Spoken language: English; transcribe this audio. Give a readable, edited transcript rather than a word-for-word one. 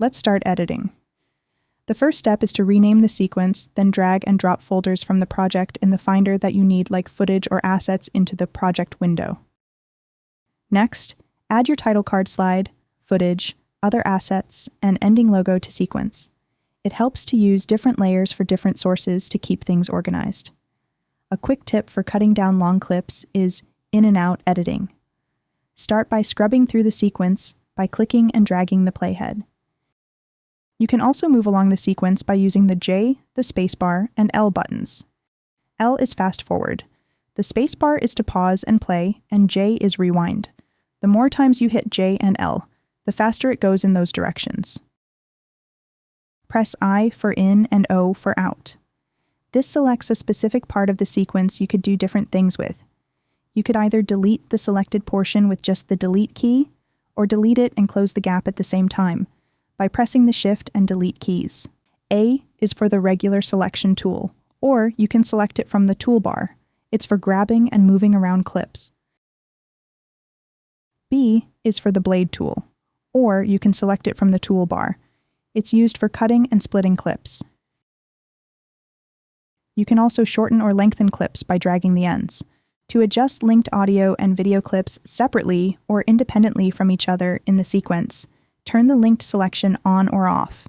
Let's start editing. The first step is to rename the sequence, then drag and drop folders from the project in the Finder that you need, like footage or assets, into the project window. Next, add your title card slide, footage, other assets, and ending logo to sequence. It helps to use different layers for different sources to keep things organized. A quick tip for cutting down long clips is in and out editing. Start by scrubbing through the sequence by clicking and dragging the playhead. You can also move along the sequence by using the J, the spacebar, and L buttons. L is fast forward. The spacebar is to pause and play, and J is rewind. The more times you hit J and L, the faster it goes in those directions. Press I for in and O for out. This selects a specific part of the sequence you could do different things with. You could either delete the selected portion with just the delete key, or delete it and close the gap at the same time by pressing the Shift and Delete keys. A is for the regular selection tool, or you can select it from the toolbar. It's for grabbing and moving around clips. B is for the blade tool, or you can select it from the toolbar. It's used for cutting and splitting clips. You can also shorten or lengthen clips by dragging the ends. To adjust linked audio and video clips separately or independently from each other in the sequence, turn the linked selection on or off.